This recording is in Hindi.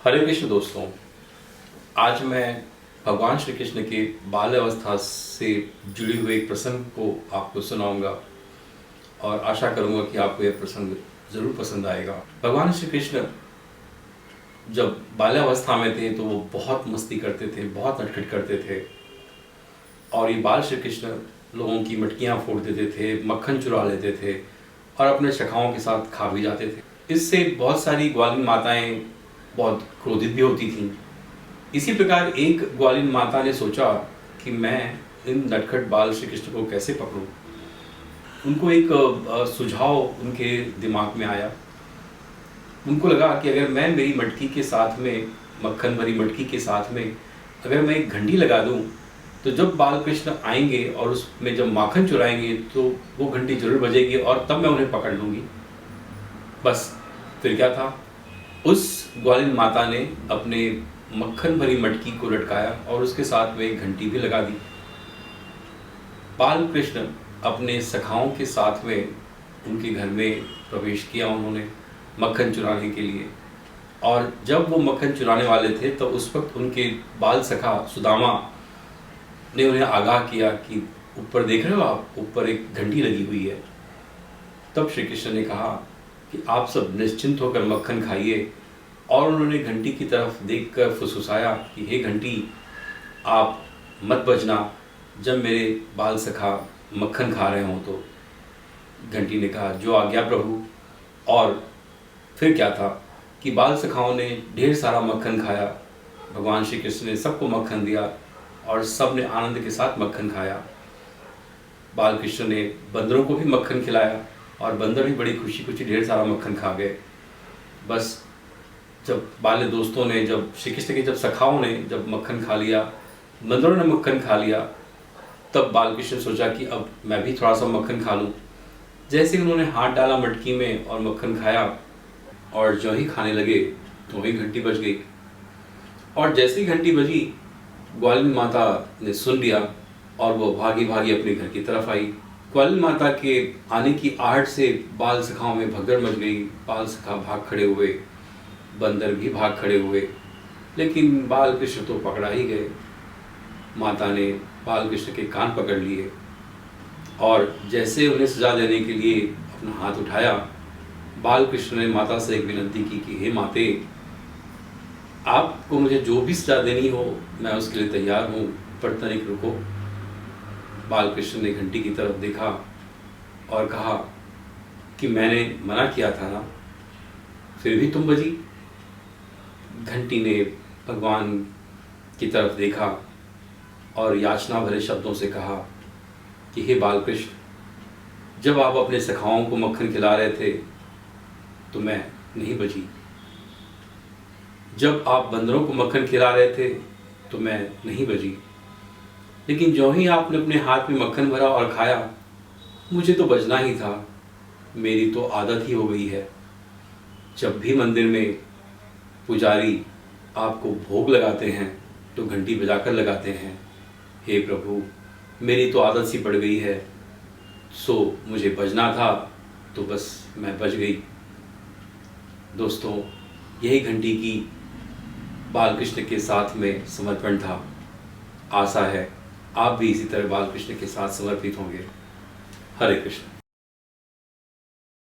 हरे कृष्ण दोस्तों, आज मैं भगवान श्री कृष्ण के बाल अवस्था से जुड़े हुए एक प्रसंग को आपको सुनाऊंगा और आशा करूंगा कि आपको यह प्रसंग जरूर पसंद आएगा। भगवान श्री कृष्ण जब बाल्यावस्था में थे तो वो बहुत मस्ती करते थे, बहुत नटखट करते थे और ये बाल श्री कृष्ण लोगों की मटकियाँ फोड़ देते थे, मक्खन चुरा लेते थे और अपने सखाओं के साथ खा भी जाते थे। इससे बहुत सारी ग्वालिन माताएं बहुत क्रोधित भी होती थीं। इसी प्रकार एक ग्वालिन माता ने सोचा कि मैं इन नटखट बाल श्री कृष्ण को कैसे पकड़ूं। उनको एक सुझाव उनके दिमाग में आया। उनको लगा कि अगर मैं मेरी मटकी के साथ में, मक्खन भरी मटकी के साथ में अगर मैं एक घंटी लगा दूं तो जब बाल कृष्ण आएंगे और उसमें जब माखन चुराएंगे तो वो घंटी जरूर बजेगी और तब मैं उन्हें पकड़ लूँगी। बस फिर क्या था, उस ग्वालिन माता ने अपने मक्खन भरी मटकी को लटकाया और उसके साथ में एक घंटी भी लगा दी। बाल कृष्ण अपने सखाओं के साथ में उनके घर में प्रवेश किया उन्होंने मक्खन चुराने के लिए। और जब वो मक्खन चुराने वाले थे तो उस वक्त उनके बाल सखा सुदामा ने उन्हें आगाह किया कि ऊपर देख रहे हो आप, ऊपर एक घंटी लगी हुई है। तब श्री कृष्ण ने कहा कि आप सब निश्चिंत होकर मक्खन खाइए और उन्होंने घंटी की तरफ देखकर फुसफुसाया कि हे घंटी, आप मत बजना जब मेरे बाल सखा मक्खन खा रहे हों तो। घंटी ने कहा जो आज्ञा प्रभु। और फिर क्या था कि बाल सखाओं ने ढेर सारा मक्खन खाया। भगवान श्री कृष्ण ने सबको मक्खन दिया और सब ने आनंद के साथ मक्खन खाया। बाल कृष्ण ने बंदरों को भी मक्खन खिलाया और बंदर भी बड़ी खुशी खुशी ढेर सारा मक्खन खा गए। बस जब बाल्य दोस्तों ने, जब श्री कृष्ण के जब सखाओं ने जब मक्खन खा लिया, बंदरों ने मक्खन खा लिया, तब बाल कृष्ण सोचा कि अब मैं भी थोड़ा सा मक्खन खा लूं। जैसे उन्होंने हाथ डाला मटकी में और मक्खन खाया और जो ही खाने लगे तो वही घंटी बज गई। और जैसे ही घंटी बजी, ग्वालिन माता ने सुन लिया और वो भागी भागी अपने घर की तरफ आई। ग्वालिन माता के आने की आहट से बाल सखाओं में भगदड़ मच गई। बाल सखा भाग खड़े हुए, बंदर भी भाग खड़े हुए, लेकिन बाल कृष्ण तो पकड़ा ही गए। माता ने बाल कृष्ण के कान पकड़ लिए और जैसे उन्हें सजा देने के लिए अपना हाथ उठाया, बाल कृष्ण ने माता से एक विनती की कि हे माते, आपको मुझे जो भी सजा देनी हो मैं उसके लिए तैयार हूँ, पर तनिक रुको। बाल कृष्ण ने घंटी की तरफ देखा और कहा कि मैंने मना किया था ना, फिर भी तुम बजी। घंटी ने भगवान की तरफ देखा और याचना भरे शब्दों से कहा कि हे बाल कृष्ण, जब आप अपने सखाओं को मक्खन खिला रहे थे तो मैं नहीं बजी। जब आप बंदरों को मक्खन खिला रहे थे तो मैं नहीं बजी। लेकिन जो ही आपने अपने हाथ में मक्खन भरा और खाया, मुझे तो बजना ही था। मेरी तो आदत ही हो गई है। जब भी मंदिर में पुजारी आपको भोग लगाते हैं तो घंटी बजाकर लगाते हैं। हे प्रभु, मेरी तो आदत सी पड़ गई है, सो मुझे बजना था तो बस मैं बज गई। दोस्तों, यही घंटी की बाल कृष्ण के साथ में समर्पण था। आशा है आप भी इसी तरह बाल कृष्ण के साथ समर्पित होंगे। हरे कृष्ण।